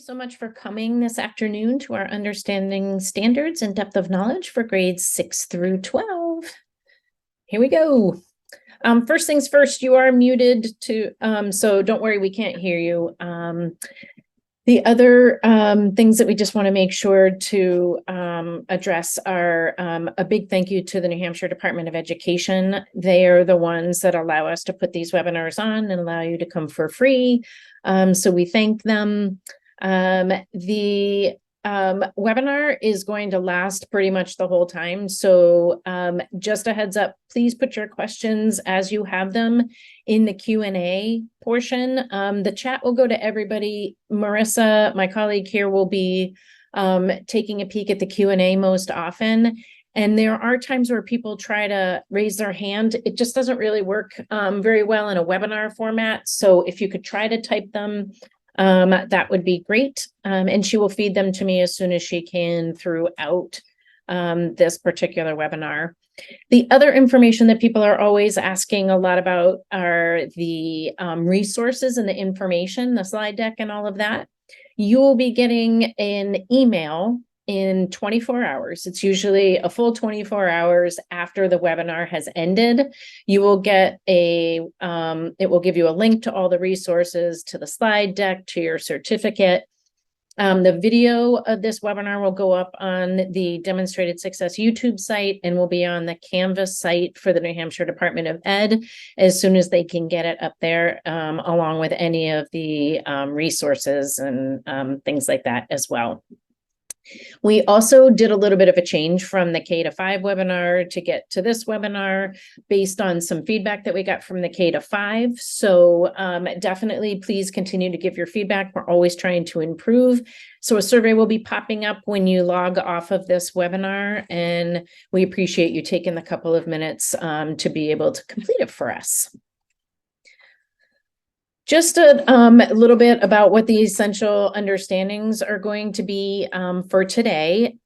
so much for coming this afternoon to our Understanding Standards and Depth of Knowledge for grades 6 through 12. Here we go. First things first, you are muted so don't worry, we can't hear you. The other things that we just want to make sure to address are a big thank you to the New Hampshire Department of Education. They are the ones that allow us to put these webinars on and allow you to come for free. So we thank them. The webinar is going to last pretty much the whole time. So just a heads up, please put your questions as you have them in the Q&A portion. The chat will go to everybody. Marissa, my colleague here, will be taking a peek at the Q&A most often. And there are times where people try to raise their hand. It just doesn't really work very well in a webinar format. So if you could try to type them, that would be great. And she will feed them to me as soon as she can throughout this particular webinar. The other information that people are always asking a lot about are the resources and the information, the slide deck and all of that. You will be getting an email in 24 hours. It's usually a full 24 hours after the webinar has ended. You will get it will give you a link to all the resources, to the slide deck, to your certificate. The video of this webinar will go up on the Demonstrated Success YouTube site and will be on the Canvas site for the New Hampshire Department of Ed as soon as they can get it up there, along with any of the resources and things like that as well. We also did a little bit of a change from the K-5 webinar to get to this webinar based on some feedback that we got from the K-5. So definitely please continue to give your feedback. We're always trying to improve. So a survey will be popping up when you log off of this webinar, and we appreciate you taking the couple of minutes to be able to complete it for us. Just a little bit about what the essential understandings are going to be for today.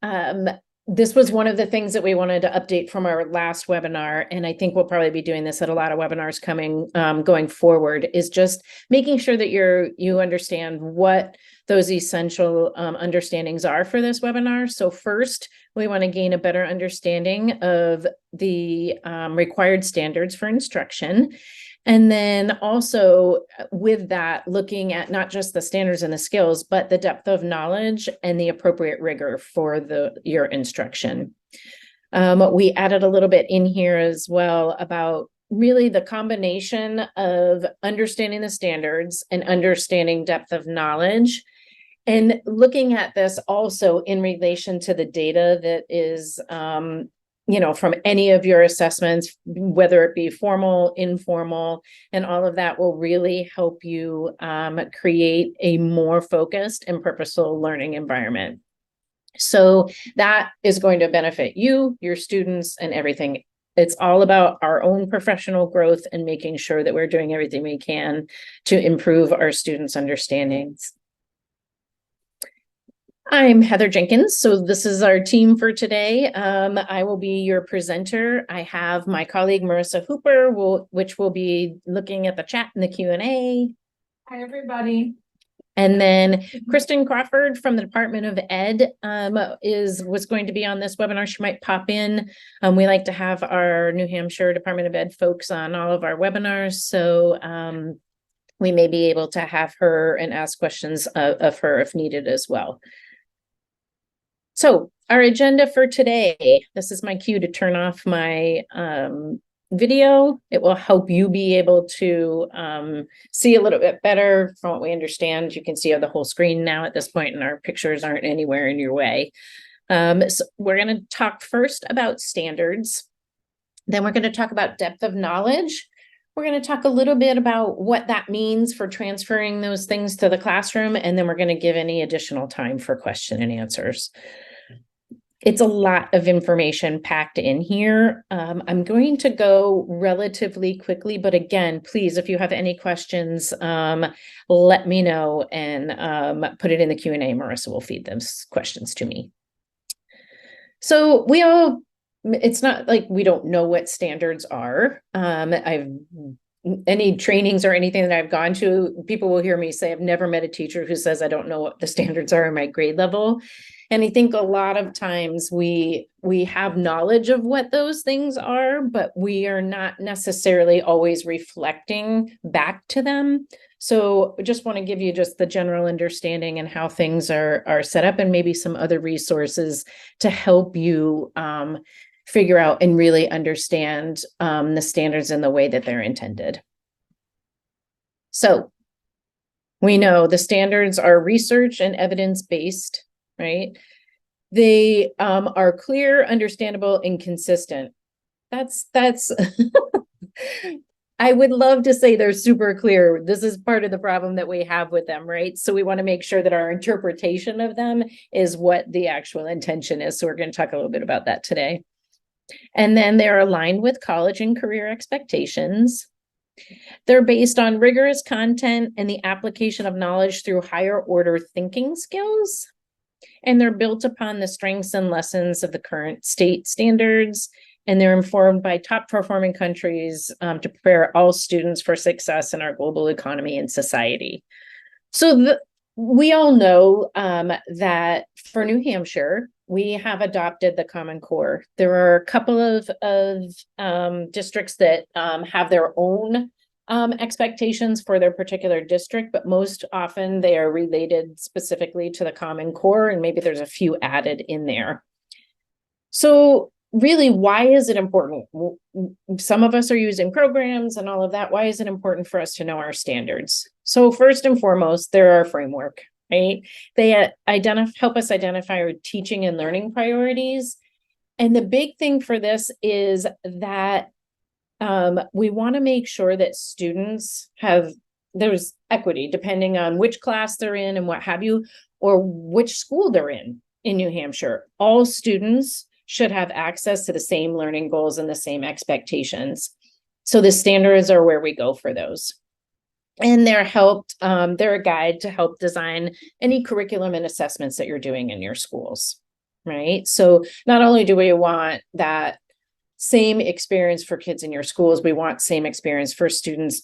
This was one of the things that we wanted to update from our last webinar, and I think we'll probably be doing this at a lot of webinars coming going forward, is just making sure that you understand what those essential understandings are for this webinar. So first, we want to gain a better understanding of the required standards for instruction. And then also with that, looking at not just the standards and the skills, but the depth of knowledge and the appropriate rigor for your instruction. We added a little bit in here as well about really the combination of understanding the standards and understanding depth of knowledge, and looking at this also in relation to the data that is from any of your assessments, whether it be formal, informal, and all of that will really help you create a more focused and purposeful learning environment. So that is going to benefit you, your students, and everything. It's all about our own professional growth and making sure that we're doing everything we can to improve our students' understandings. I'm Heather Jenkins. So this is our team for today. I will be your presenter. I have my colleague, Marissa Hooper, which will be looking at the chat and the Q&A. Hi, everybody. And then Kristen Crawford from the Department of Ed was going to be on this webinar. She might pop in. We like to have our New Hampshire Department of Ed folks on all of our webinars. So we may be able to have her and ask questions of her if needed as well. So our agenda for today, this is my cue to turn off my video. It will help you be able to see a little bit better from what we understand. You can see the whole screen now at this point, and our pictures aren't anywhere in your way. So we're going to talk first about standards. Then we're going to talk about depth of knowledge. We're going to talk a little bit about what that means for transferring those things to the classroom, and then we're going to give any additional time for question and answers. It's a lot of information packed in here. I'm going to go relatively quickly, but again, please, if you have any questions, let me know and put it in the Q&A. Marissa will feed those questions to me. So it's not like we don't know what standards are. I've any trainings or anything that I've gone to, people will hear me say, I've never met a teacher who says, I don't know what the standards are in my grade level. And I think a lot of times we have knowledge of what those things are, but we are not necessarily always reflecting back to them. So I just want to give you just the general understanding and how things are set up, and maybe some other resources to help you figure out and really understand the standards in the way that they're intended. So we know the standards are research and evidence-based, right? They are clear, understandable, and consistent. That's I would love to say they're super clear. This is part of the problem that we have with them, right? So we want to make sure that our interpretation of them is what the actual intention is. So we're going to talk a little bit about that today. And then they're aligned with college and career expectations. They're based on rigorous content and the application of knowledge through higher order thinking skills. And they're built upon the strengths and lessons of the current state standards. And they're informed by top performing countries to prepare all students for success in our global economy and society. So we all know that for New Hampshire, we have adopted the Common Core. There are a couple of districts that have their own expectations for their particular district, but most often they are related specifically to the Common Core, and maybe there's a few added in there. So really, why is it important? Some of us are using programs and all of that. Why is it important for us to know our standards? So first and foremost, they're our framework, right? They help us identify our teaching and learning priorities. And the big thing for this is that we want to make sure that students there's equity depending on which class they're in and what have you, or which school they're in New Hampshire. All students should have access to the same learning goals and the same expectations. So the standards are where we go for those. And they're a guide to help design any curriculum and assessments that you're doing in your schools, right? So not only do we want that same experience for kids in your schools, we want same experience for students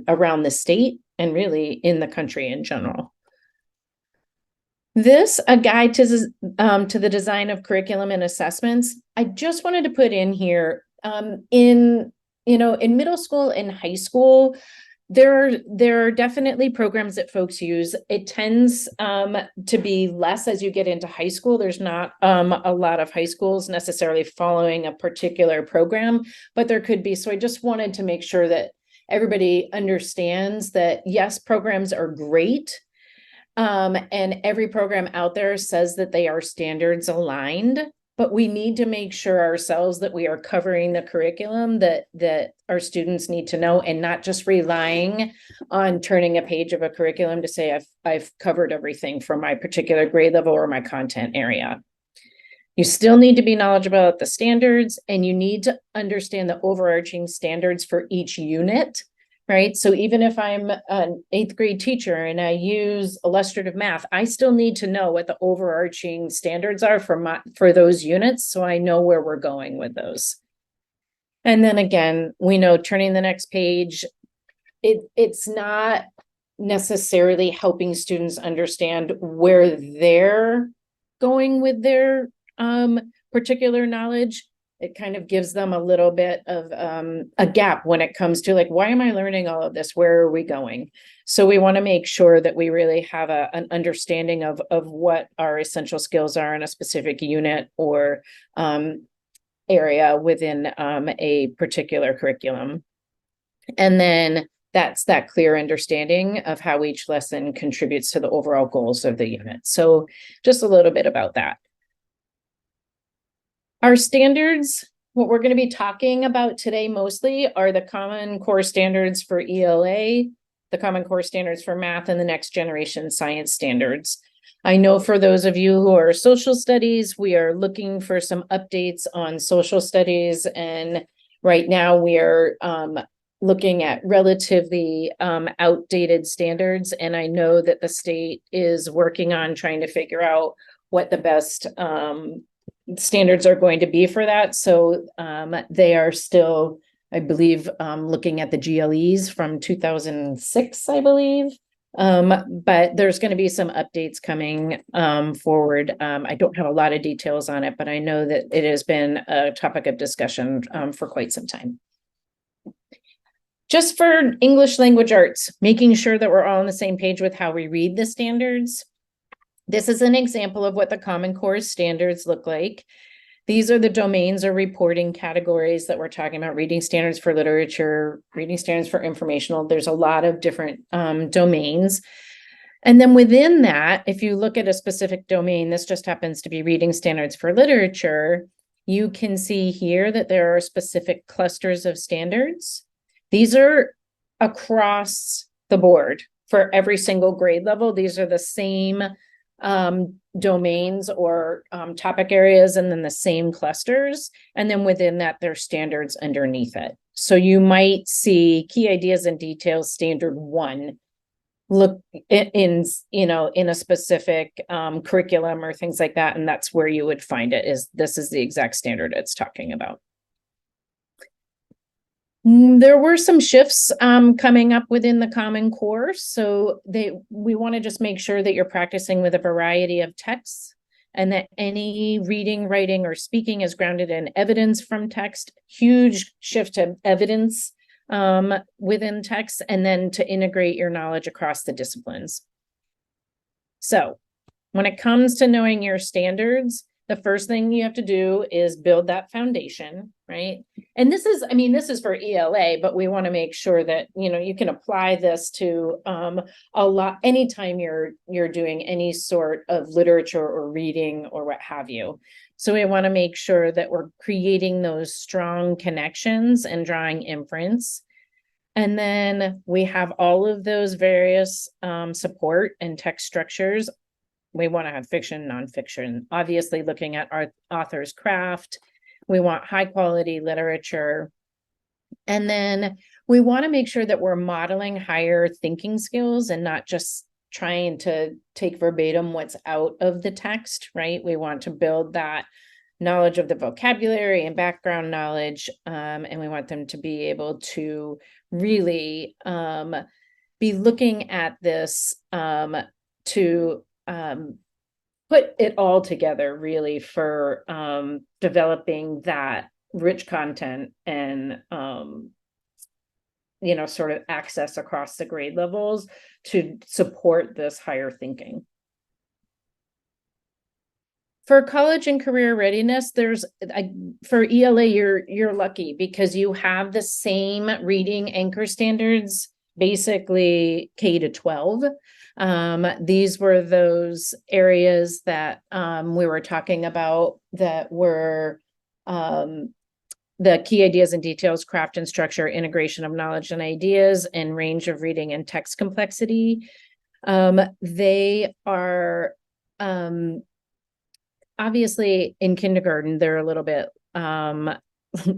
around the state and really in the country in general. A guide to the design of curriculum and assessments. I just wanted to put in here, in middle school and high school, there are definitely programs that folks use. It tends to be less as you get into high school. There's not a lot of high schools necessarily following a particular program, but there could be. So I just wanted to make sure that everybody understands that, yes, programs are great. And every program out there says that they are standards aligned, but we need to make sure ourselves that we are covering the curriculum that our students need to know, and not just relying on turning a page of a curriculum to say, I've covered everything for my particular grade level or my content area. You still need to be knowledgeable about the standards, and you need to understand the overarching standards for each unit. Right. So even if I'm an 8th grade teacher and I use illustrative math, I still need to know what the overarching standards are for those units, so I know where we're going with those. And then again, we know turning the next page, it's not necessarily helping students understand where they're going with their particular knowledge. It kind of gives them a little bit of a gap when it comes to, like, why am I learning all of this? Where are we going? So we want to make sure that we really have an understanding of what our essential skills are in a specific unit or area within a particular curriculum. And then that's that clear understanding of how each lesson contributes to the overall goals of the unit. So just a little bit about that. Our standards, what we're going to be talking about today mostly, are the Common Core standards for ELA, the Common Core standards for math, and the next generation science standards. I know for those of you who are social studies, we are looking for some updates on social studies. And right now we are looking at relatively outdated standards. And I know that the state is working on trying to figure out what the best standards are going to be for that. So they are still I believe, looking at the GLEs from 2006, I believe. But there's going to be some updates coming forward. I don't have a lot of details on it, but I know that it has been a topic of discussion for quite some time. Just for English language arts, making sure that we're all on the same page with how we read the standards. This is an example of what the Common Core standards look like. These are the domains or reporting categories that we're talking about: reading standards for literature, reading standards for informational. There's a lot of different domains. And then within that, if you look at a specific domain, this just happens to be reading standards for literature, you can see here that there are specific clusters of standards. These are across the board for every single grade level. These are the same domains or topic areas, and then the same clusters. And then within that, there's standards underneath it. So you might see key ideas and details, standard 1, look in a specific curriculum or things like that. And that's where you would find it. This is the exact standard it's talking about. There were some shifts coming up within the Common Core. So we want to just make sure that you're practicing with a variety of texts, and that any reading, writing, or speaking is grounded in evidence from text. Huge shift to evidence within text, and then to integrate your knowledge across the disciplines. So when it comes to knowing your standards, the first thing you have to do is build that foundation, right? And this is for ELA, but we want to make sure that, you can apply this to a lot, anytime you're doing any sort of literature or reading or what have you. So we want to make sure that we're creating those strong connections and drawing inference. And then we have all of those various support and text structures. We want to have fiction, nonfiction, obviously looking at our author's craft. We want high quality literature. And then we want to make sure that we're modeling higher thinking skills and not just trying to take verbatim what's out of the text, right? We want to build that knowledge of the vocabulary and background knowledge. And we want them to be able to really be looking at this to put it all together, really, for developing that rich content and sort of access across the grade levels to support this higher thinking. For college and career readiness, for ELA, you're lucky because you have the same reading anchor standards, basically K to 12. These were those areas that we were talking about that were the key ideas and details, craft and structure, integration of knowledge and ideas, and range of reading and text complexity. They are obviously in kindergarten, they're a little bit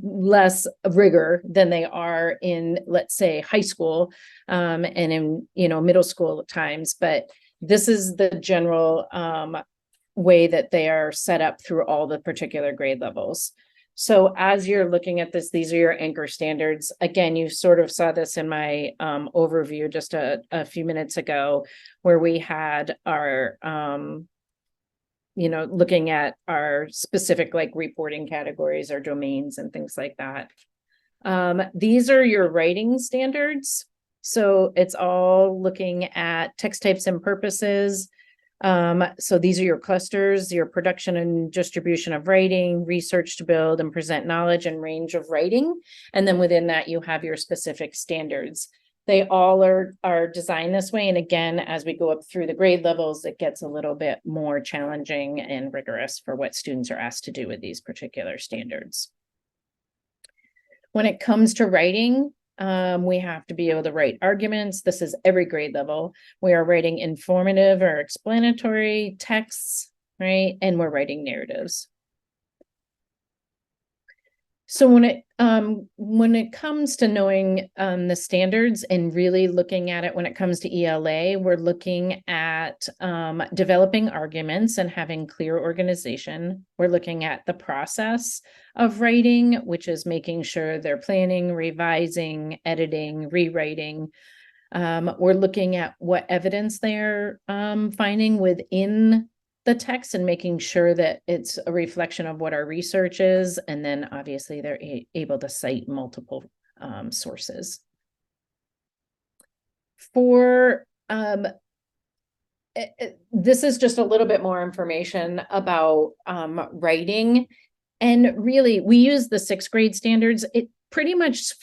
less rigor than they are in, let's say, high school and in middle school at times, but this is the general way that they are set up through all the particular grade levels. So as you're looking at this, these are your anchor standards. Again, you sort of saw this in my overview just a few minutes ago, where we had our looking at our specific reporting categories or domains and things like that. These are your writing standards. So it's all looking at text types and purposes. So these are your clusters, your production and distribution of writing, research to build and present knowledge, and range of writing. And then within that, you have your specific standards. They all are designed this way. And again, as we go up through the grade levels, it gets a little bit more challenging and rigorous for what students are asked to do with these particular standards. When it comes to writing, we have to be able to write arguments. This is every grade level. We are writing informative or explanatory texts, right? And we're writing narratives. So when it comes to knowing the standards and really looking at it when it comes to ELA, we're looking at developing arguments and having clear organization. We're looking at the process of writing, which is making sure they're planning, revising, editing, rewriting. We're looking at what evidence they're finding within the text and making sure that it's a reflection of what our research is. And then obviously they're able to cite multiple sources. This is just a little bit more information about writing. And really, we use the sixth grade standards. It pretty much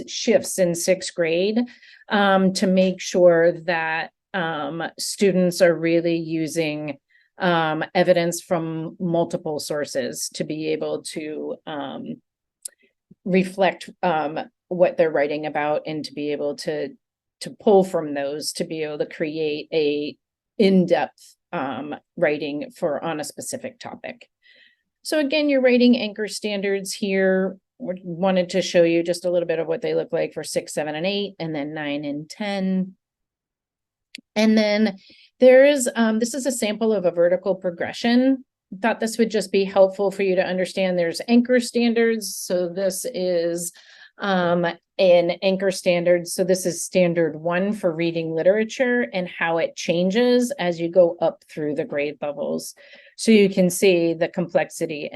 shifts in sixth grade to make sure that students are really using evidence from multiple sources to be able to reflect what they're writing about and to be able to pull from those to be able to create a in-depth writing on a specific topic. So again, you're writing anchor standards here. We wanted to show you just a little bit of what they look like for 6, 7, and 8, and then 9 and 10. And then there is, this is a sample of a vertical progression. Thought this would just be helpful for you to understand. There's anchor standards. So this is an anchor standard. So this is standard 1 for reading literature and how it changes as you go up through the grade levels. So you can see the complexity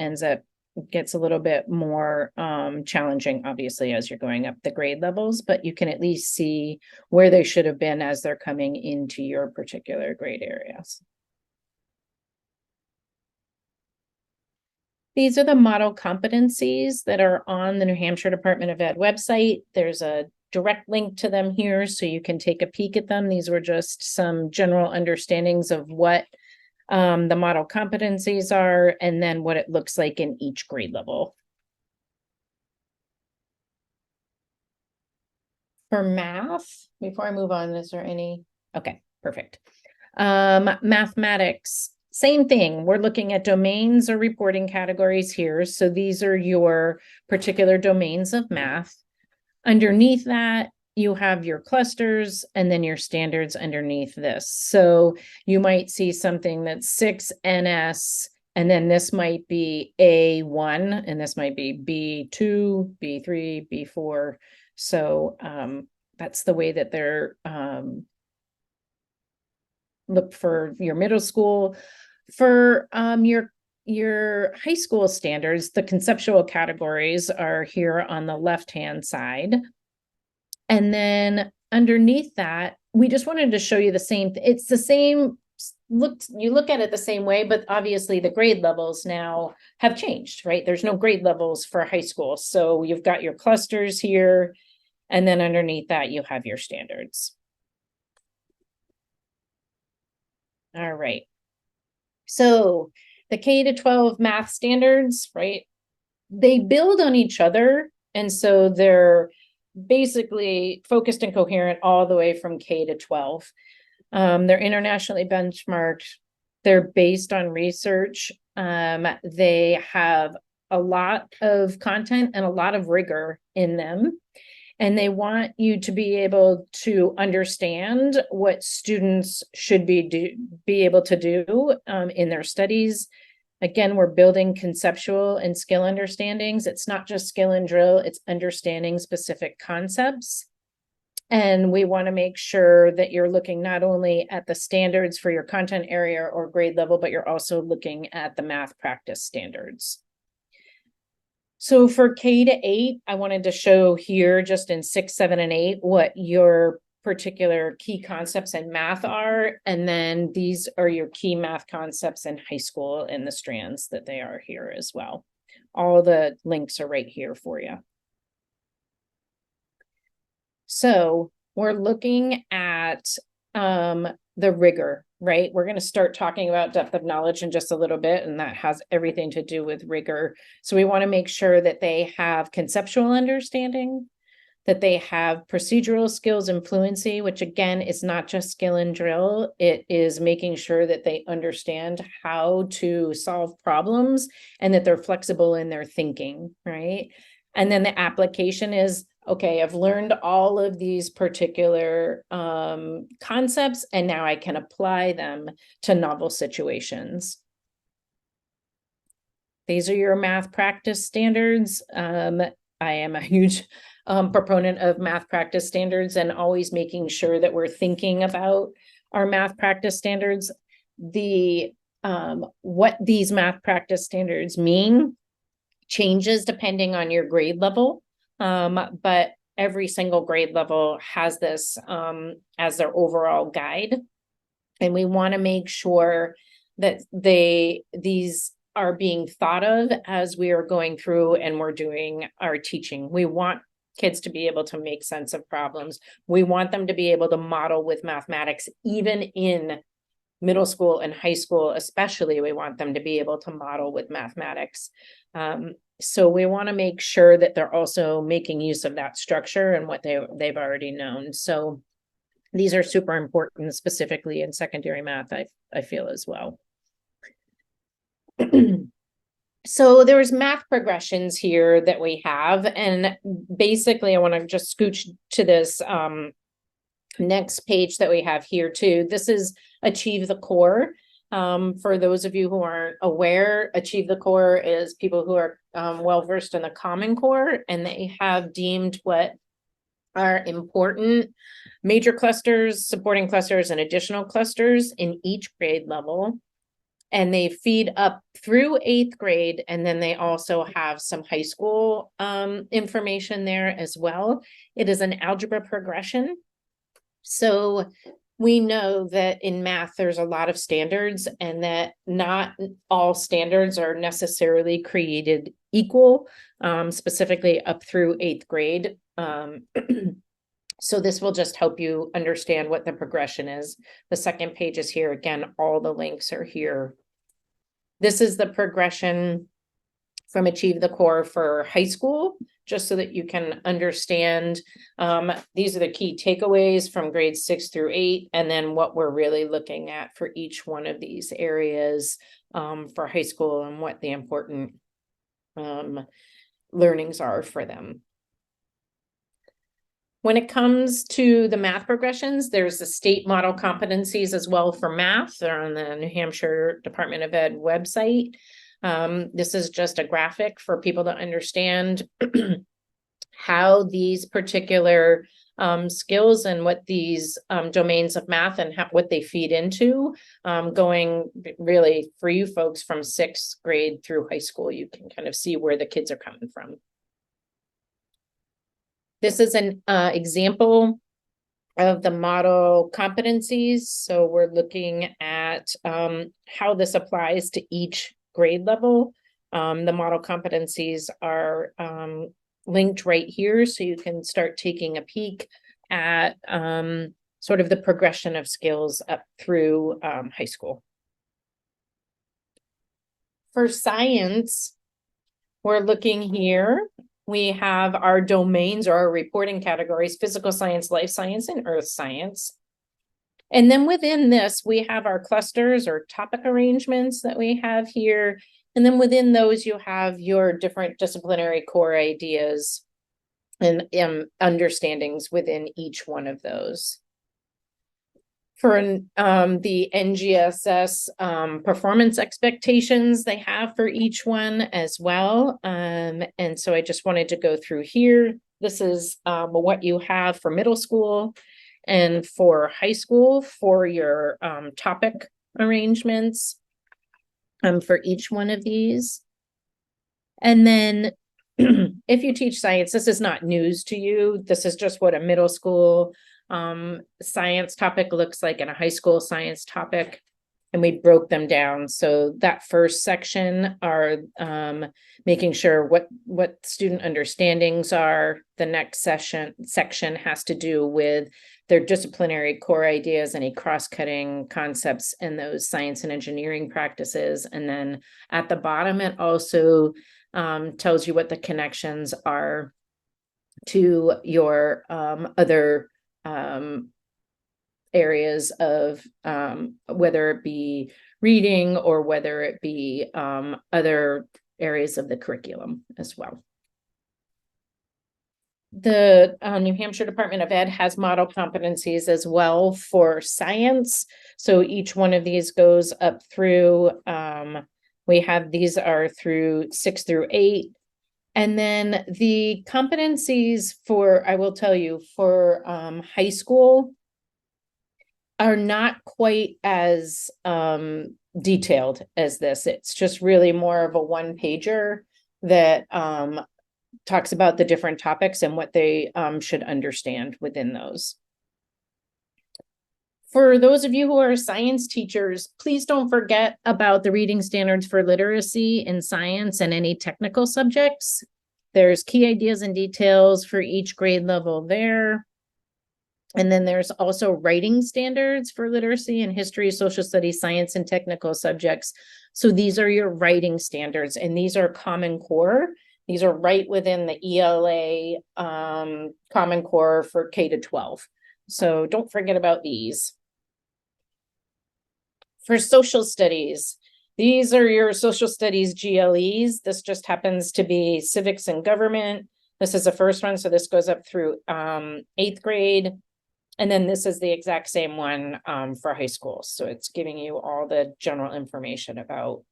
gets a little bit more challenging, obviously, as you're going up the grade levels, but you can at least see where they should have been as they're coming into your particular grade areas. These are the model competencies that are on the New Hampshire Department of Ed website. There's a direct link to them here, so you can take a peek at them. These were just some general understandings of what the model competencies are, and then what it looks like in each grade level. For math, before I move on, is there any? Okay, perfect. Mathematics, same thing. We're looking at domains or reporting categories here. So these are your particular domains of math. Underneath that, you have your clusters and then your standards underneath this. So you might see something that's 6NS, and then this might be A1, and this might be B2, B3, B4. So that's the way that they're look for your middle school. For your high school standards, the conceptual categories are here on the left-hand side. And then underneath that, we just wanted to show you the same. It's the same you look at it the same way, but obviously the grade levels now have changed, right? There's no grade levels for high school. So you've got your clusters here, and then underneath that, you have your standards. All right. So the K-12 math standards, right? They build on each other. And so they're basically focused and coherent all the way from K-12. They're internationally benchmarked. They're based on research. They have a lot of content and a lot of rigor in them. And they want you to be able to understand what students should be able to do in their studies. Again, we're building conceptual and skill understandings. It's not just skill and drill, it's understanding specific concepts. And we want to make sure that you're looking not only at the standards for your content area or grade level, but you're also looking at the math practice standards. So for K-8, I wanted to show here just in 6, 7, and 8 what your particular key concepts in math are. And then these are your key math concepts in high school and the strands that they are here as well. All the links are right here for you. So we're looking at the rigor, right? We're going to start talking about depth of knowledge in just a little bit, and that has everything to do with rigor. So we want to make sure that they have conceptual understanding, that they have procedural skills and fluency, which again is not just skill and drill. It is making sure that they understand how to solve problems and that they're flexible in their thinking, right? And then the application is, okay, I've learned all of these particular concepts, and now I can apply them to novel situations. These are your math practice standards. I am a huge proponent of math practice standards and always making sure that we're thinking about our math practice standards. What these math practice standards mean changes depending on your grade level, but every single grade level has this as their overall guide, and we want to make sure that these are being thought of as we are going through and we're doing our teaching. We want kids to be able to make sense of problems. We want them to be able to model with mathematics, even in middle school and high school, especially. We want them to be able to model with mathematics. So we want to make sure that they're also making use of that structure and what they've already known. So these are super important, specifically in secondary math, I feel as well. So there's math progressions here that we have, and basically I want to just scooch to this next page that we have here too. This is Achieve the Core. For those of you who aren't aware, Achieve the Core is people who are well-versed in the Common Core, and they have deemed what are important major clusters, supporting clusters, and additional clusters in each grade level. And they feed up through 8th grade, and then they also have some high school information there as well. It is an algebra progression. So we know that in math, there's a lot of standards, and that not all standards are necessarily created equal, specifically up through 8th grade. So this will just help you understand what the progression is. The second page is here. Again, all the links are here. This is the progression from Achieve the Core for high school, just so that you can understand. These are the key takeaways from grades 6 through 8, and then what we're really looking at for each one of these areas for high school, and what the important learnings are for them. When it comes to the math progressions, there's the state model competencies as well for math. They're on the New Hampshire Department of Ed website. This is just a graphic for people to understand how these particular skills and what these domains of math and what they feed into, going really for you folks from 6th grade through high school. You can kind of see where the kids are coming from. This is an example of the model competencies. So we're looking at how this applies to each grade level. The model competencies are linked right here, so you can start taking a peek at sort of the progression of skills up through high school. For science, we're looking here. We have our domains or our reporting categories: physical science, life science, and earth science. And then within this, we have our clusters or topic arrangements that we have here. And then within those, you have your different disciplinary core ideas and understandings within each one of those. For the NGSS performance expectations they have for each one as well. And so I just wanted to go through here. This is what you have for middle school and for high school for your topic arrangements for each one of these. And then if you teach science, this is not news to you. This is just what a middle school science topic looks like and a high school science topic, and we broke them down. So that first section are making sure what student understandings are. The next section has to do with their disciplinary core ideas, any cross-cutting concepts in those science and engineering practices. And then at the bottom, it also tells you what the connections are to your other areas of whether it be reading or whether it be other areas of the curriculum as well. The New Hampshire Department of Ed has model competencies as well for science. So each one of these goes up through, we have, these are through 6 through 8. And then the competencies for, I will tell you, for high school are not quite as detailed as this. It's just really more of a one pager that talks about the different topics and what they should understand within those. For those of you who are science teachers, please don't forget about the reading standards for literacy in science and any technical subjects. There's key ideas and details for each grade level there. And then there's also writing standards for literacy in history, social studies, science, and technical subjects. So these are your writing standards, and these are Common Core. These are right within the ELA Common Core for K to 12. So don't forget about these. For social studies, these are your social studies GLEs. This just happens to be civics and government. This is the first one, so this goes up through 8th grade. And then this is the exact same one for high school. So it's giving you all the general information about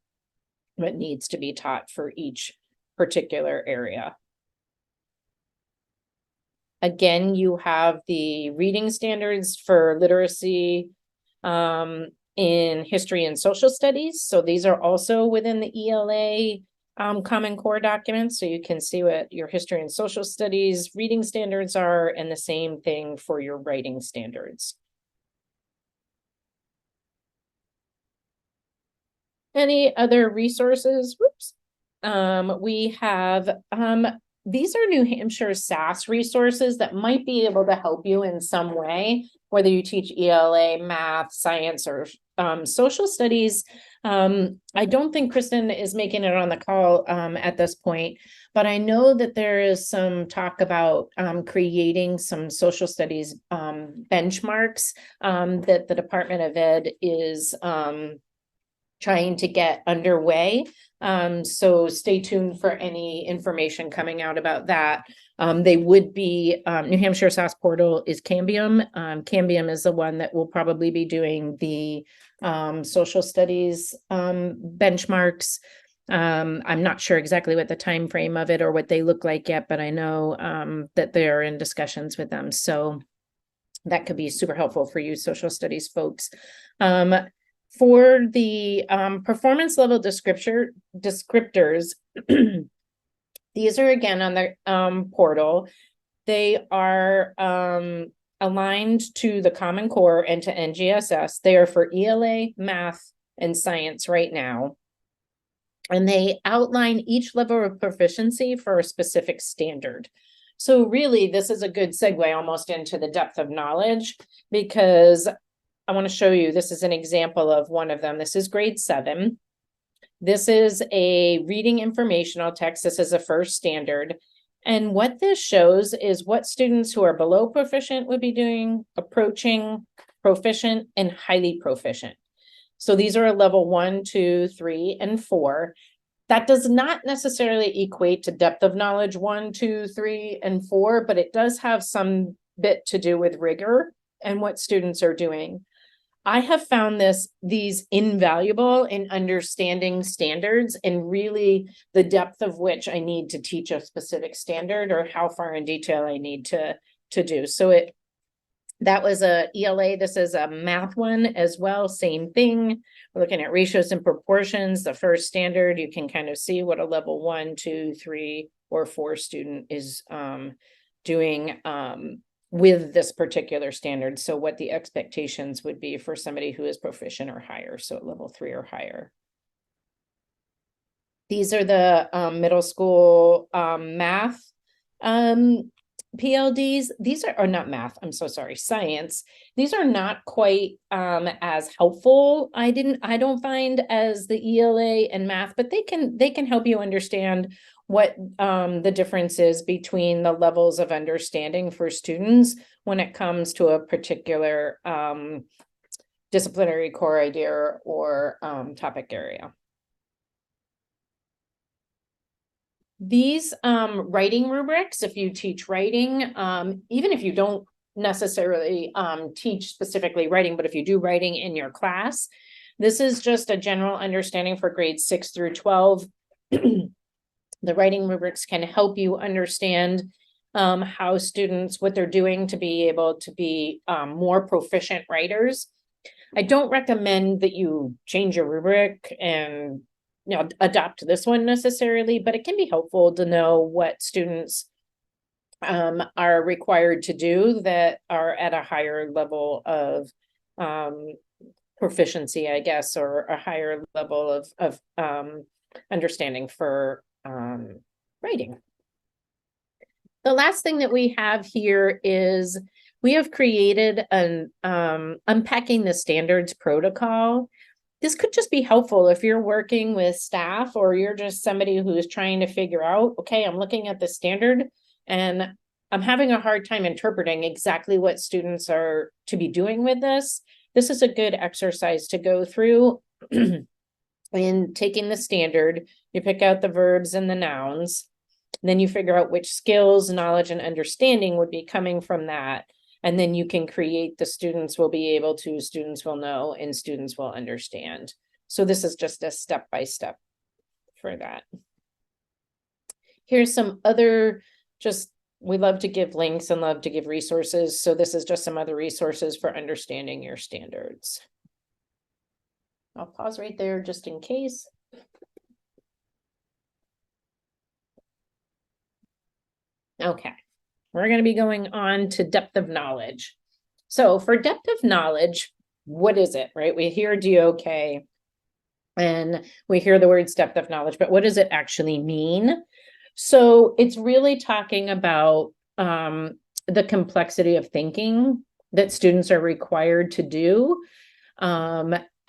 what needs to be taught for each particular area. Again, you have the reading standards for literacy in history and social studies. So these are also within the ELA Common Core documents. So you can see what your history and social studies reading standards are, and the same thing for your writing standards. Any other resources? Whoops. We have, these are New Hampshire SAS resources that might be able to help you in some way, whether you teach ELA, math, science, or social studies. I don't think Kristen is making it on the call at this point, but I know that there is some talk about creating some social studies benchmarks that the Department of Ed is trying to get underway. So stay tuned for any information coming out about that. They would be, New Hampshire SAS portal is Cambium. Cambium is the one that will probably be doing the social studies benchmarks. I'm not sure exactly what the time frame of it or what they look like yet, but I know that they're in discussions with them. So that could be super helpful for you social studies folks. For the performance level descriptors, these are again on the portal. They are aligned to the Common Core and to NGSS. They are for ELA, math, and science right now. And they outline each level of proficiency for a specific standard. So really, this is a good segue almost into the depth of knowledge, because I want to show you, this is an example of one of them. This is grade 7. This is a reading informational text. This is a first standard. And what this shows is what students who are below proficient would be doing, approaching, proficient, and highly proficient. So these are a level 1, 2, 3, and 4. That does not necessarily equate to depth of knowledge 1, 2, 3, and 4, but it does have some bit to do with rigor and what students are doing. I have found these invaluable in understanding standards and really the depth of which I need to teach a specific standard or how far in detail I need to do. So that was a ELA. This is a math one as well. Same thing. We're looking at ratios and proportions. The first standard, you can kind of see what a level 1, 2, 3, or 4 student is doing with this particular standard. So what the expectations would be for somebody who is proficient or higher, so at level 3 or higher. These are the middle school math PLDs. These are not math, I'm so sorry, science. These are not quite as helpful, I don't find, as the ELA and math, but they can help you understand what the difference is between the levels of understanding for students when it comes to a particular disciplinary core idea or topic area. These writing rubrics, if you teach writing, even if you don't necessarily teach specifically writing, but if you do writing in your class, this is just a general understanding for grades 6 through 12. The writing rubrics can help you understand how students, what they're doing to be able to be more proficient writers. I don't recommend that you change your rubric and adopt this one necessarily, but it can be helpful to know what students are required to do that are at a higher level of proficiency, I guess, or a higher level of understanding for writing. The last thing that we have here is we have created an unpacking the standards protocol. This could just be helpful if you're working with staff or you're just somebody who is trying to figure out, okay, I'm looking at the standard and I'm having a hard time interpreting exactly what students are to be doing with this. This is a good exercise to go through. In taking the standard, you pick out the verbs and the nouns. Then you figure out which skills, knowledge, and understanding would be coming from that. And then you can create the students will be able to, students will know, and students will understand. So this is just a step-by-step for that. Here's some other, we love to give links and love to give resources. So this is just some other resources for understanding your standards. I'll pause right there just in case. Okay, we're going to be going on to depth of knowledge. So for depth of knowledge, what is it, right? We hear DOK and we hear the words depth of knowledge, but what does it actually mean? So it's really talking about the complexity of thinking that students are required to do.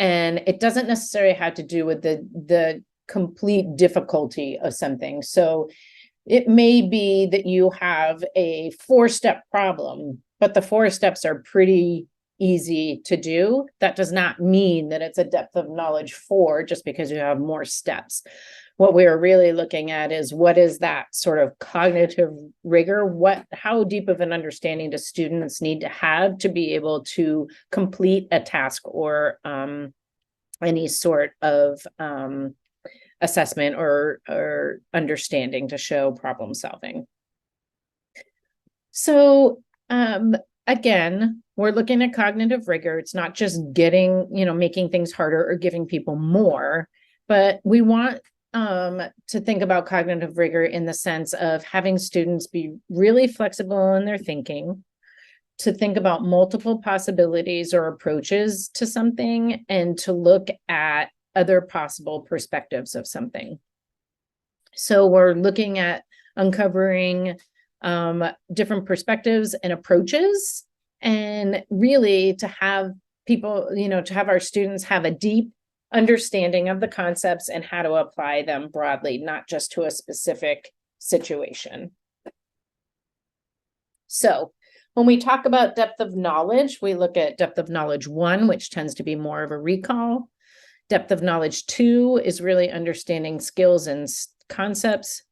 And it doesn't necessarily have to do with the complete difficulty of something. So it may be that you have a 4-step problem, but the 4 steps are pretty easy to do. That does not mean that it's a depth of knowledge 4 just because you have more steps. What we're really looking at is what is that sort of cognitive rigor? How deep of an understanding do students need to have to be able to complete a task or any sort of assessment or understanding to show problem solving. So again, we're looking at cognitive rigor. It's not just making things harder or giving people more, but we want to think about cognitive rigor in the sense of having students be really flexible in their thinking, to think about multiple possibilities or approaches to something, and to look at other possible perspectives of something. So we're looking at uncovering different perspectives and approaches, and really to have people, to have our students have a deep understanding of the concepts and how to apply them broadly, not just to a specific situation. So when we talk about depth of knowledge, we look at depth of knowledge 1, which tends to be more of a recall. Depth of knowledge 2 is really understanding skills and concepts.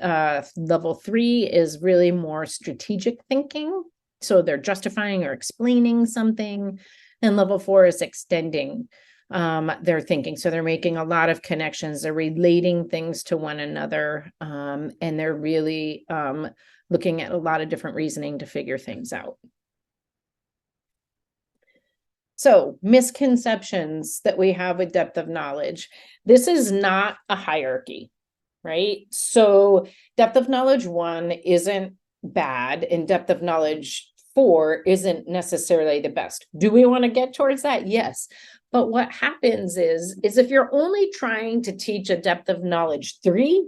Level 3 is really more strategic thinking. So they're justifying or explaining something. And level 4 is extending their thinking. So they're making a lot of connections. They're relating things to one another. And they're really looking at a lot of different reasoning to figure things out. So misconceptions that we have with depth of knowledge. This is not a hierarchy, right? So depth of knowledge 1 isn't bad and depth of knowledge 4 isn't necessarily the best. Do we want to get towards that? Yes. But what happens is if you're only trying to teach a depth of knowledge 3,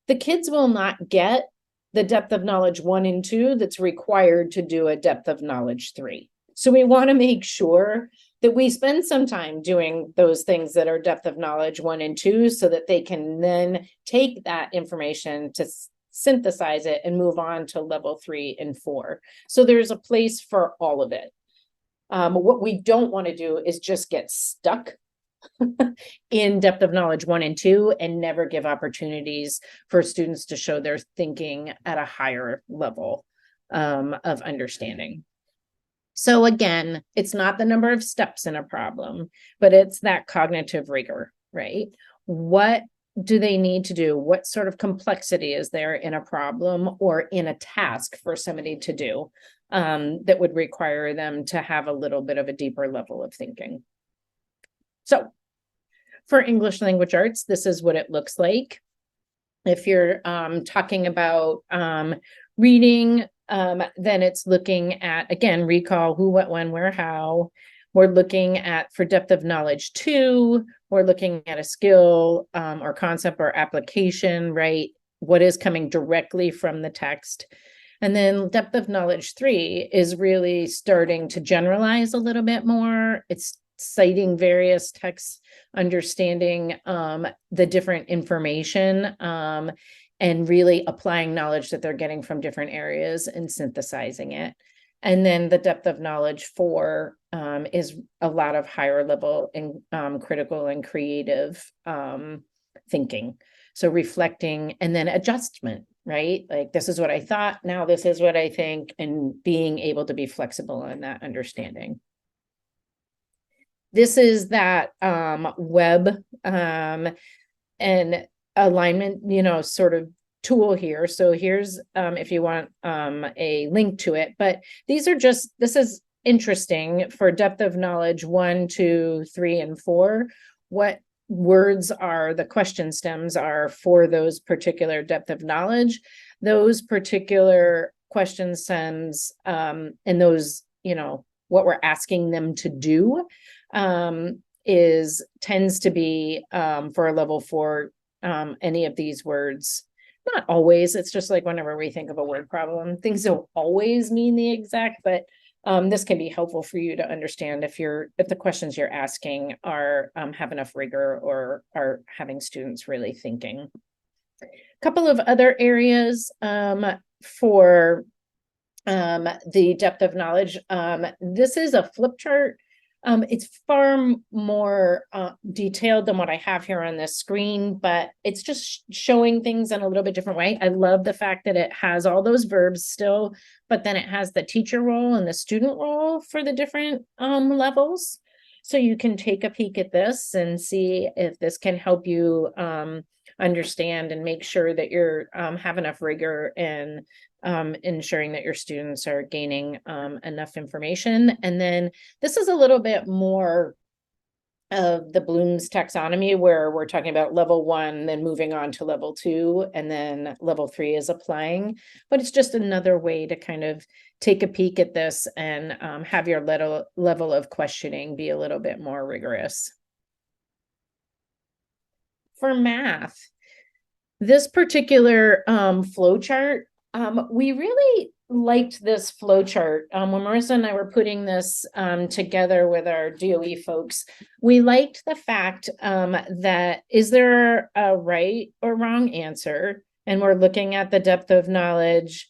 the kids will not get the depth of knowledge 1 and 2 that's required to do a depth of knowledge 3. So we want to make sure that we spend some time doing those things that are depth of knowledge 1 and 2 so that they can then take that information to synthesize it and move on to level 3 and 4. So there's a place for all of it. What we don't want to do is just get stuck in depth of knowledge 1 and 2, and never give opportunities for students to show their thinking at a higher level of understanding. So again, it's not the number of steps in a problem, but it's that cognitive rigor, right? What do they need to do? What sort of complexity is there in a problem or in a task for somebody to do that would require them to have a little bit of a deeper level of thinking? So for English language arts, this is what it looks like. If you're talking about reading, then it's looking at, again, recall who, what, when, where, how. We're looking at, for depth of knowledge 2, we're looking at a skill or concept or application, right? What is coming directly from the text. And then depth of knowledge 3 is really starting to generalize a little bit more. It's citing various texts, understanding the different information, and really applying knowledge that they're getting from different areas and synthesizing it. And then the depth of knowledge 4 is a lot of higher level and critical and creative thinking. So reflecting and then adjustment, right? Like, this is what I thought, now this is what I think, and being able to be flexible in that understanding. This is that web and alignment, sort of tool here. So here's if you want a link to it, but this is interesting for depth of knowledge 1, 2, 3, and 4. What words are the question stems are for those particular depth of knowledge, those particular question stems, and those, what we're asking them to do tends to be for a level 4, any of these words. Not always, it's just like whenever we think of a word problem, things don't always mean the exact, but this can be helpful for you to understand if the questions you're asking are have enough rigor or are having students really thinking. A couple of other areas for the depth of knowledge. This is a flip chart. It's far more detailed than what I have here on this screen, but it's just showing things in a little bit different way. I love the fact that it has all those verbs still, but then it has the teacher role and the student role for the different levels. So you can take a peek at this and see if this can help you understand and make sure that you're have enough rigor and ensuring that your students are gaining enough information. And then this is a little bit more of the Bloom's taxonomy, where we're talking about level 1, then moving on to level 2, and then level 3 is applying. But it's just another way to kind of take a peek at this and have your level of questioning be a little bit more rigorous. For math, this particular flow chart, we really liked this flow chart. When Marissa and I were putting this together with our DOE folks, we liked the fact that is there a right or wrong answer? And we're looking at the depth of knowledge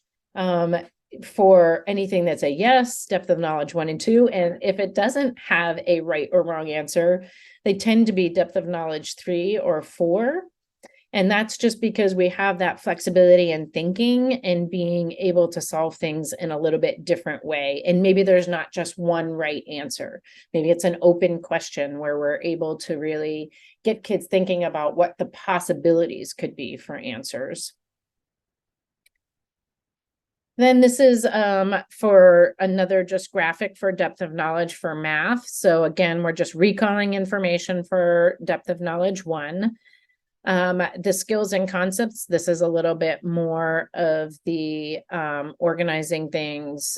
for anything that's a yes, depth of knowledge 1 and 2. And if it doesn't have a right or wrong answer, they tend to be depth of knowledge 3 or 4. And that's just because we have that flexibility in thinking and being able to solve things in a little bit different way. And maybe there's not just one right answer. Maybe it's an open question where we're able to really get kids thinking about what the possibilities could be for answers. Then this is for another just graphic for depth of knowledge for math. So again, we're just recalling information for depth of knowledge 1. The skills and concepts, this is a little bit more of the organizing things,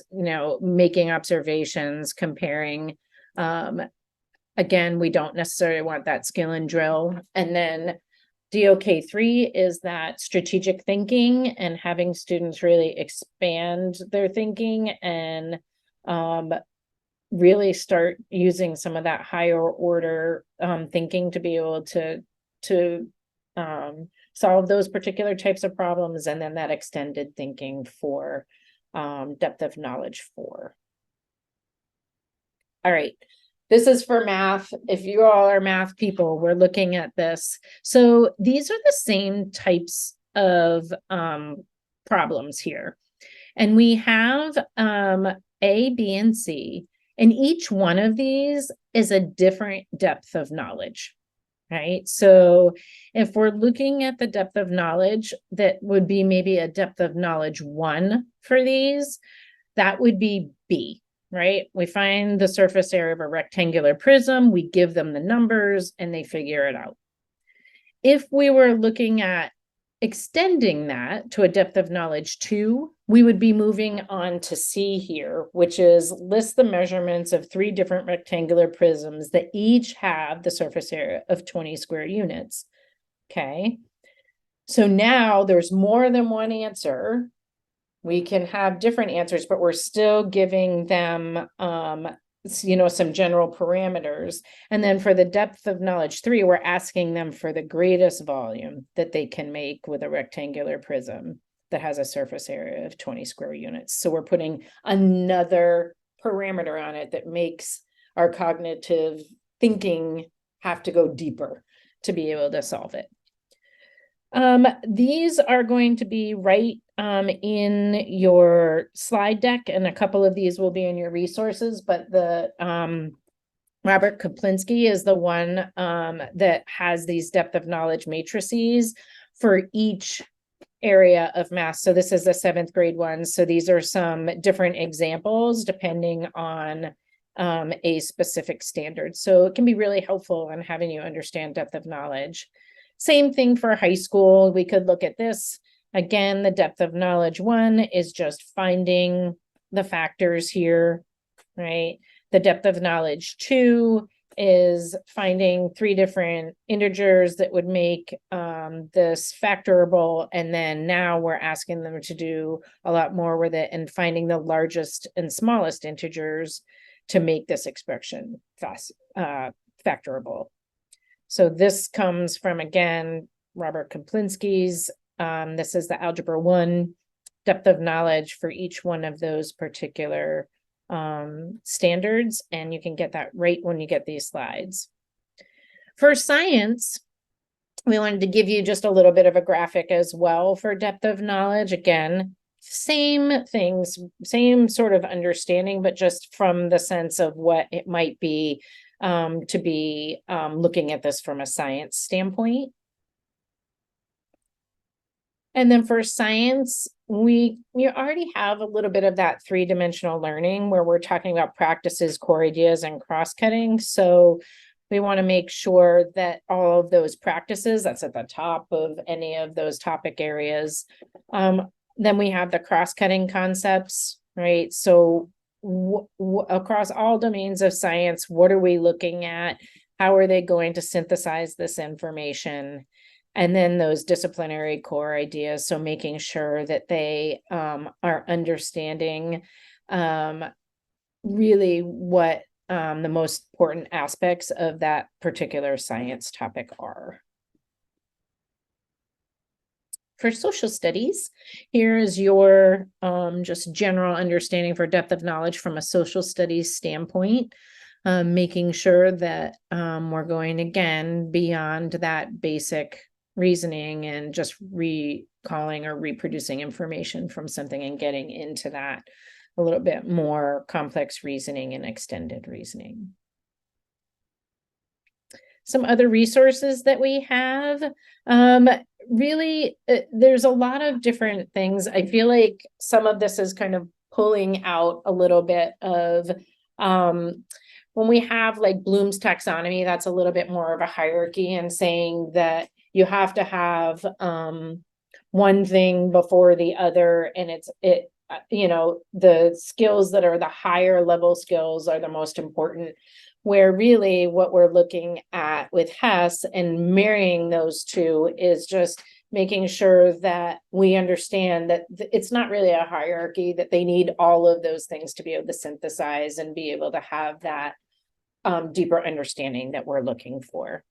making observations, comparing. Again, we don't necessarily want that skill and drill. And then DOK3 is that strategic thinking and having students really expand their thinking and really start using some of that higher order thinking to be able to solve those particular types of problems, and then that extended thinking for depth of knowledge 4. All right, This is for math. If you all are math people, we're looking at this. So these are the same types of problems here. And we have A, B, and C. And each one of these is a different depth of knowledge, right? So if we're looking at the depth of knowledge, that would be maybe a depth of knowledge 1 for these, that would be B, right? We find the surface area of a rectangular prism, we give them the numbers, and they figure it out. If we were looking at extending that to a depth of knowledge 2, we would be moving on to C here, which is list the measurements of 3 different rectangular prisms that each have the surface area of 20 square units. Okay. So now there's more than one answer. We can have different answers, but we're still giving them, some general parameters. And then for the depth of knowledge 3, we're asking them for the greatest volume that they can make with a rectangular prism that has a surface area of 20 square units. So we're putting another parameter on it that makes our cognitive thinking have to go deeper to be able to solve it. These are going to be right in your slide deck, and a couple of these will be in your resources, but the Robert Kaplinski is the one that has these depth of knowledge matrices for each area of math. So this is the 7th grade one. So these are some different examples depending on a specific standard. So it can be really helpful in having you understand depth of knowledge. Same thing for high school. We could look at this. Again, the depth of knowledge 1 is just finding the factors here, right? The depth of knowledge 2 is finding 3 different integers that would make this factorable. And then now we're asking them to do a lot more with it and finding the largest and smallest integers to make this expression factorable. So this comes from, again, Robert Kaplinski's. This is the Algebra 1 depth of knowledge for each one of those particular standards. And you can get that right when you get these slides. For science, we wanted to give you just a little bit of a graphic as well for depth of knowledge. Again, same things, same sort of understanding, but just from the sense of what it might be to be looking at this from a science standpoint. And then for science, we already have a little bit of that 3-dimensional learning where we're talking about practices, core ideas, and cross-cutting. So we want to make sure that all of those practices, that's at the top of any of those topic areas. Then we have the cross-cutting concepts, right? So across all domains of science, what are we looking at? How are they going to synthesize this information? And then those disciplinary core ideas. So making sure that they are understanding really what the most important aspects of that particular science topic are. For social studies, here is your just general understanding for depth of knowledge from a social studies standpoint, making sure that we're going again beyond that basic reasoning and just recalling or reproducing information from something and getting into that a little bit more complex reasoning and extended reasoning. Some other resources that we have, really, there's a lot of different things. I feel like some of this is kind of pulling out a little bit of when we have like Bloom's taxonomy, that's a little bit more of a hierarchy and saying that you have to have one thing before the other, and the skills that are the higher level skills are the most important, where really what we're looking at with Hess and marrying those two is just making sure that we understand that it's not really a hierarchy, that they need all of those things to be able to synthesize and be able to have that deeper understanding that we're looking for.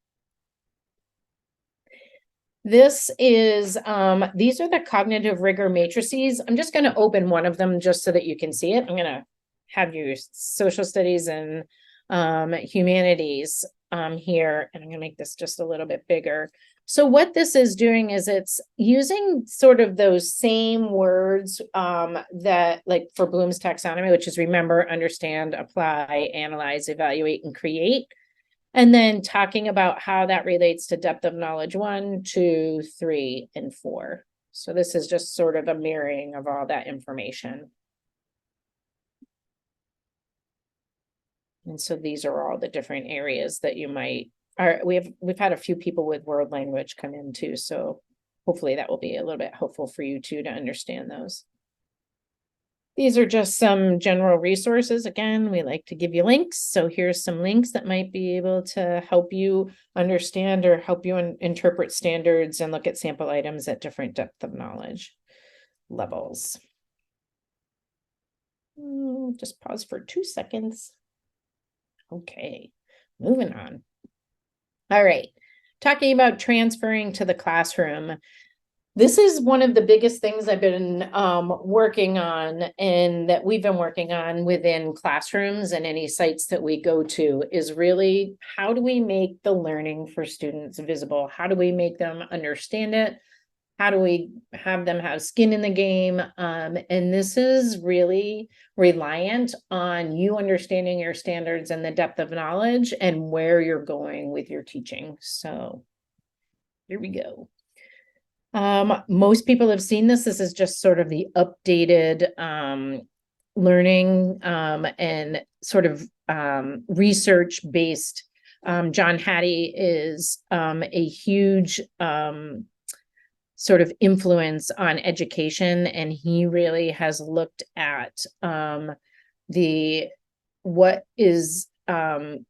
This is, these are the cognitive rigor matrices. I'm just going to open one of them just so that you can see it. I'm going to have you social studies and humanities here, and I'm going to make this just a little bit bigger. So what this is doing is it's using sort of those same words that, like for Bloom's taxonomy, which is remember, understand, apply, analyze, evaluate, and create. And then talking about how that relates to depth of knowledge 1, 2, 3, and 4. So this is just sort of a mirroring of all that information. And so these are all the different areas that you might we've had a few people with world language come in too, so hopefully that will be a little bit helpful for you too to understand those. These are just some general resources. Again, we like to give you links. So here's some links that might be able to help you understand or help you interpret standards and look at sample items at different depth of knowledge levels. Just pause for 2 seconds. Okay, moving on. All right, talking about transferring to the classroom. This is one of the biggest things I've been working on, and that we've been working on within classrooms and any sites that we go to, is really how do we make the learning for students visible? How do we make them understand it? How do we have them have skin in the game? And this is really reliant on you understanding your standards and the depth of knowledge and where you're going with your teaching. So here we go. Most people have seen this. This is just sort of the updated learning and sort of research-based. John Hattie is a huge sort of influence on education, and he really has looked at what is the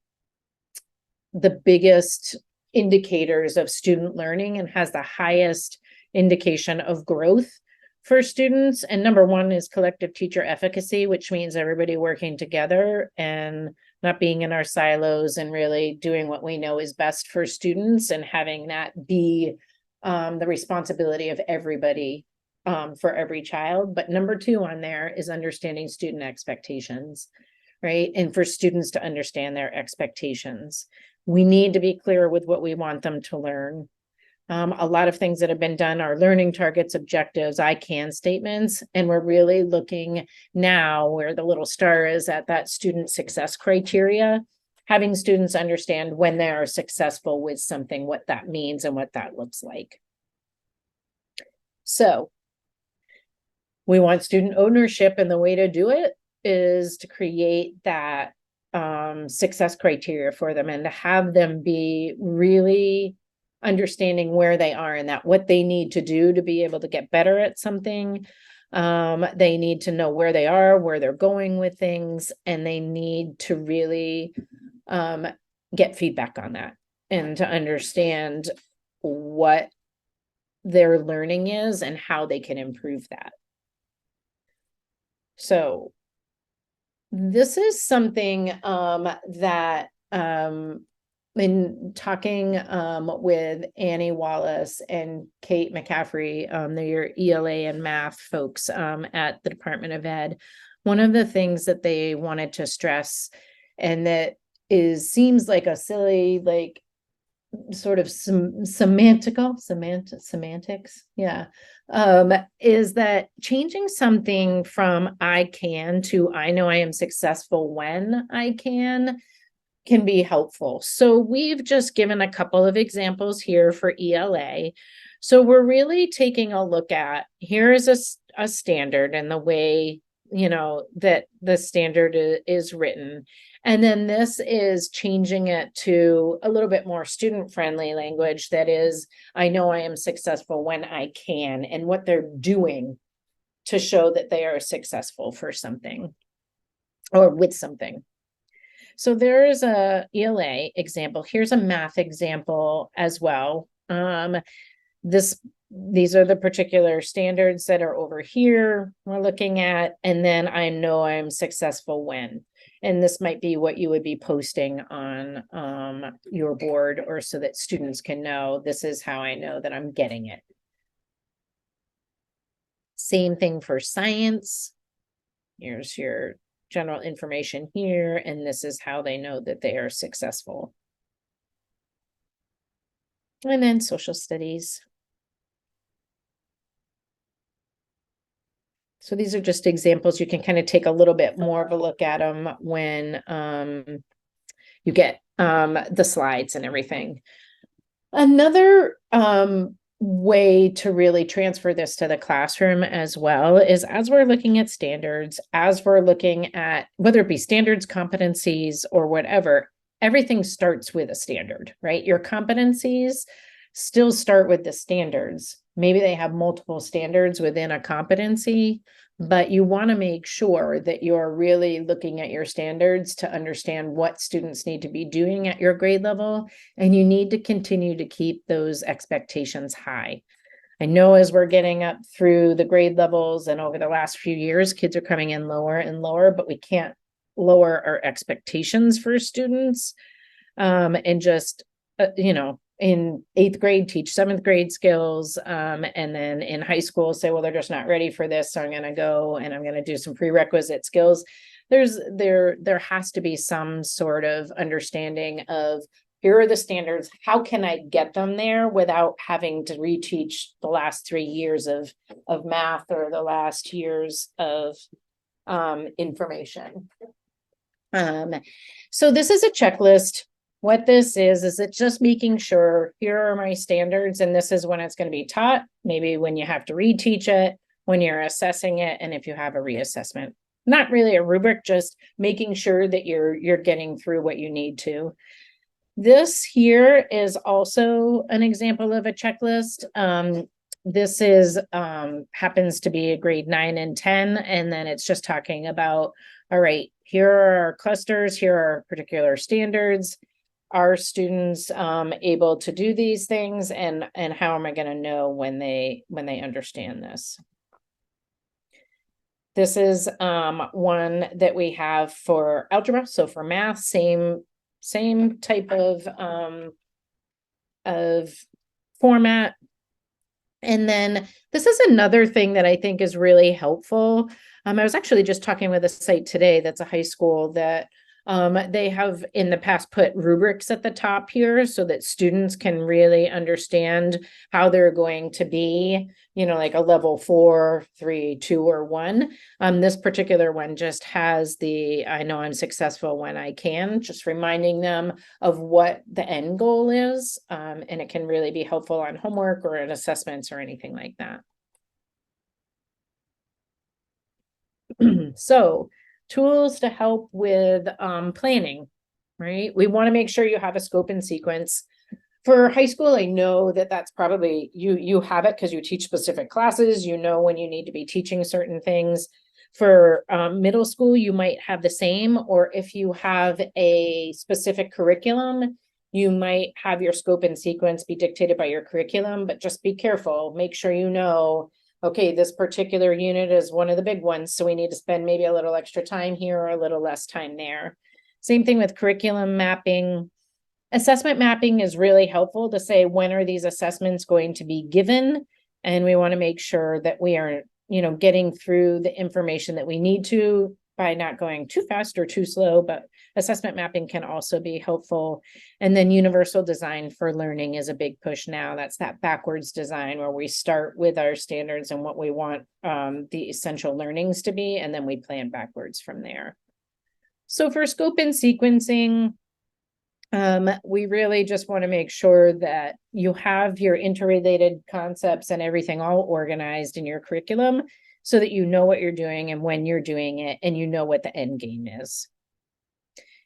biggest indicators of student learning and has the highest indication of growth for students. And number 1 is collective teacher efficacy, which means everybody working together and not being in our silos and really doing what we know is best for students and having that be the responsibility of everybody for every child. But number 2 on there is understanding student expectations, right? And for students to understand their expectations, we need to be clear with what we want them to learn. A lot of things that have been done are learning targets, objectives, I can statements, and we're really looking now where the little star is at that student success criteria, having students understand when they are successful with something, what that means and what that looks like. So we want student ownership, and the way to do it is to create that success criteria for them and to have them be really understanding where they are and that what they need to do to be able to get better at something. They need to know where they are, where they're going with things, and they need to really get feedback on that and to understand what their learning is and how they can improve that. So this is something that in talking with Annie Wallace and Kate McCaffrey, they're ELA and math folks at the Department of Ed, one of the things that they wanted to stress, and that seems like a silly, like sort of semantics, yeah, is that changing something from I can to I know I am successful when I can be helpful. So we've just given a couple of examples here for ELA. So we're really taking a look at, here is a standard and the way, you know, that the standard is written. And then this is changing it to a little bit more student-friendly language that is, I know I am successful when I can, and what they're doing to show that they are successful for something or with something. So there is a ELA example. Here's a math example as well. These are the particular standards that are over here we're looking at, and then I know I'm successful when. And this might be what you would be posting on your board, or so that students can know this is how I know that I'm getting it. Same thing for science. Here's your general information here, and this is how they know that they are successful. And then social studies. So these are just examples. You can kind of take a little bit more of a look at them when you get the slides and everything. Another way to really transfer this to the classroom as well is, as we're looking at standards, as we're looking at whether it be standards, competencies, or whatever, everything starts with a standard, right? Your competencies still start with the standards. Maybe they have multiple standards within a competency, but you want to make sure that you're really looking at your standards to understand what students need to be doing at your grade level, and you need to continue to keep those expectations high. I know as we're getting up through the grade levels and over the last few years, kids are coming in lower and lower, but we can't lower our expectations for students. And just, in 8th grade, teach 7th grade skills. And then in high school, say, well, they're just not ready for this. So I'm going to go and I'm going to do some prerequisite skills. There has to be some sort of understanding of, here are the standards. How can I get them there without having to reteach the last 3 years of math or the last years of information? So this is a checklist. What this is it's just making sure, here are my standards, and this is when it's going to be taught, maybe when you have to reteach it, when you're assessing it, and if you have a reassessment. Not really a rubric, just making sure that you're getting through what you need to. This here is also an example of a checklist. This is happens to be a grade 9 and 10, and then it's just talking about, all right, here are our clusters, here are particular standards. Are students able to do these things, and how am I going to know when they understand this? This is one that we have for algebra. So for math, same type of format. And then this is another thing that I think is really helpful. I was actually just talking with a site today that's a high school that they have in the past put rubrics at the top here so that students can really understand how they're going to be, like a level 4, 3, 2, or 1. This particular one just has the, I know I'm successful when I can, just reminding them of what the end goal is. And it can really be helpful on homework or in assessments or anything like that. So tools to help with planning, right? We want to make sure you have a scope and sequence. For high school, I know that that's probably, you have it because you teach specific classes, when you need to be teaching certain things. For middle school, you might have the same, or if you have a specific curriculum, you might have your scope and sequence be dictated by your curriculum, but just be careful, make sure okay, this particular unit is one of the big ones, so we need to spend maybe a little extra time here or a little less time there. Same thing with curriculum mapping. Assessment mapping is really helpful to say, when are these assessments going to be given? And we want to make sure that we are, getting through the information that we need to by not going too fast or too slow, but assessment mapping can also be helpful. And then universal design for learning is a big push now. That's that backwards design where we start with our standards and what we want the essential learnings to be, and then we plan backwards from there. So for scope and sequencing, we really just want to make sure that you have your interrelated concepts and everything all organized in your curriculum so that you know what you're doing and when you're doing it, and you know what the end game is.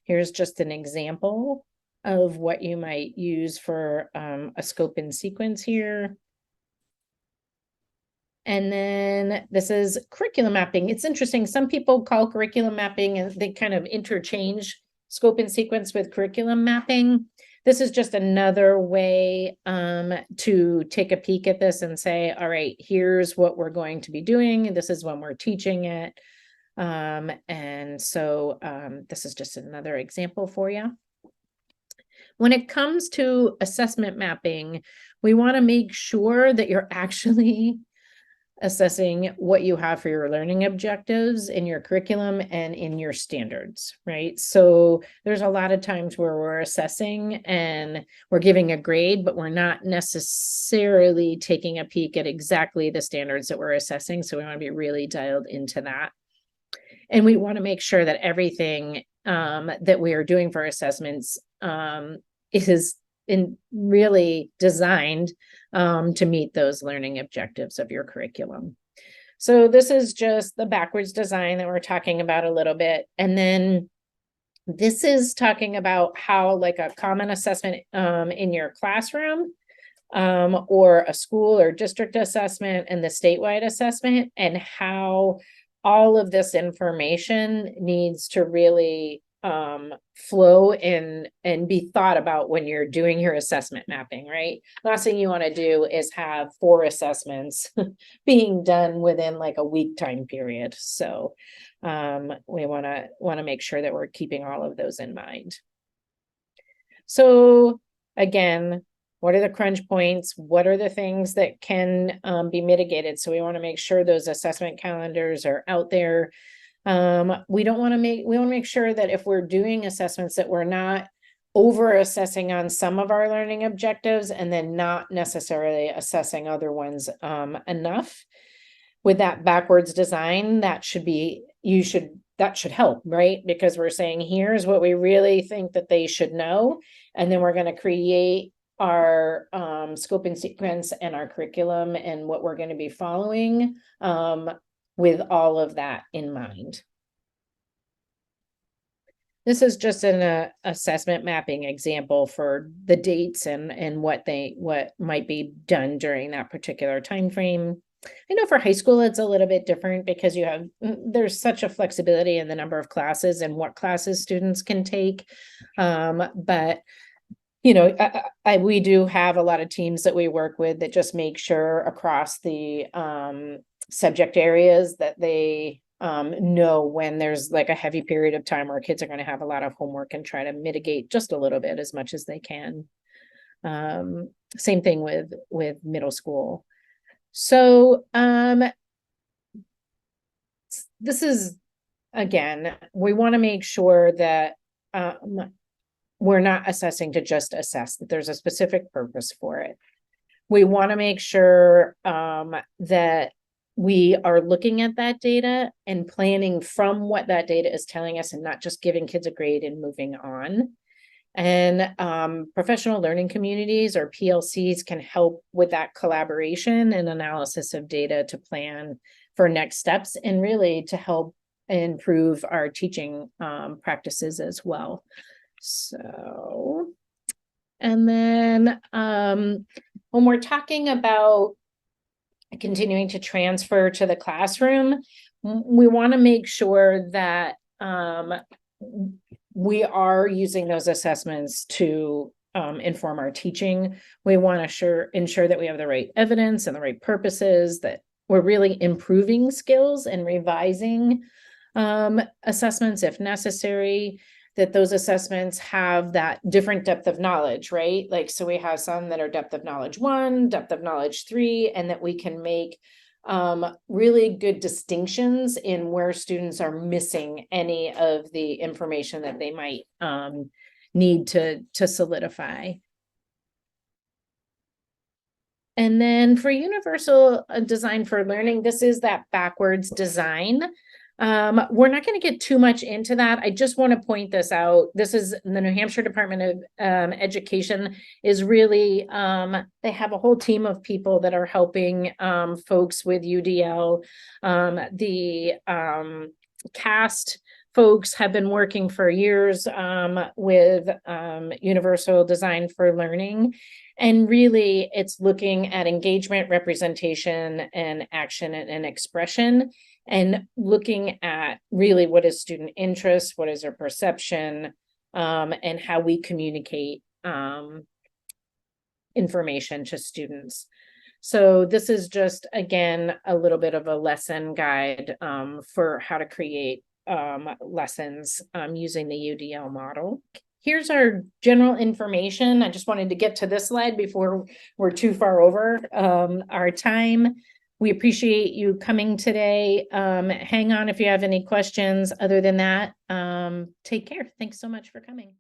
Here's just an example of what you might use for a scope and sequence here. And then this is curriculum mapping. It's interesting. Some people call curriculum mapping, and they kind of interchange scope and sequence with curriculum mapping. This is just another way to take a peek at this and say, all right, here's what we're going to be doing. This is when we're teaching it. And so this is just another example for you. When it comes to assessment mapping, we want to make sure that you're actually assessing what you have for your learning objectives in your curriculum and in your standards, right? So there's a lot of times where we're assessing and we're giving a grade, but we're not necessarily taking a peek at exactly the standards that we're assessing. So we want to be really dialed into that. And we want to make sure that everything that we are doing for assessments is really designed to meet those learning objectives of your curriculum. So this is just the backwards design that we're talking about a little bit. And then this is talking about how like a common assessment in your classroom or a school or district assessment and the statewide assessment, and how all of this information needs to really flow and be thought about when you're doing your assessment mapping, right? Last thing you want to do is have 4 assessments being done within like a week time period. So we want to make sure that we're keeping all of those in mind. So again, what are the crunch points? What are the things that can be mitigated? So we want to make sure those assessment calendars are out there. We want to make sure that if we're doing assessments that we're not over assessing on some of our learning objectives and then not necessarily assessing other ones enough. With that backwards design, that should help, right? Because we're saying, here's what we really think that they should know. And then we're going to create our scope and sequence and our curriculum and what we're going to be following with all of that in mind. This is just an assessment mapping example for the dates and what might be done during that particular time frame. I know for high school, it's a little bit different because there's such a flexibility in the number of classes and what classes students can take. But you know, we do have a lot of teams that we work with that just make sure across the subject areas that they know when there's like a heavy period of time where kids are going to have a lot of homework and try to mitigate just a little bit as much as they can. Same thing with middle school. So this is, again, we want to make sure that we're not assessing to just assess, that there's a specific purpose for it. We want to make sure that we are looking at that data and planning from what that data is telling us and not just giving kids a grade and moving on. And professional learning communities or PLCs can help with that collaboration and analysis of data to plan for next steps and really to help improve our teaching practices as well. So, and then when we're talking about continuing to transfer to the classroom, we want to make sure that we are using those assessments to inform our teaching. We want to ensure that we have the right evidence and the right purposes, that we're really improving skills and revising assessments if necessary, that those assessments have that different depth of knowledge, right? Like, so we have some that are depth of knowledge 1, depth of knowledge 3, and that we can make really good distinctions in where students are missing any of the information that they might need to solidify. And then for universal design for learning, this is that backwards design. We're not going to get too much into that. I just want to point this out. This is the New Hampshire Department of Education is really, they have a whole team of people that are helping folks with UDL. The CAST folks have been working for years with universal design for learning. And really, it's looking at engagement, representation, and action and expression, and looking at really what is student interest, what is their perception, and how we communicate information to students. So this is just, again, a little bit of a lesson guide for how to create lessons using the UDL model. Here's our general information. I just wanted to get to this slide before we're too far over our time. We appreciate you coming today. Hang on if you have any questions. Other than that, take care. Thanks so much for coming.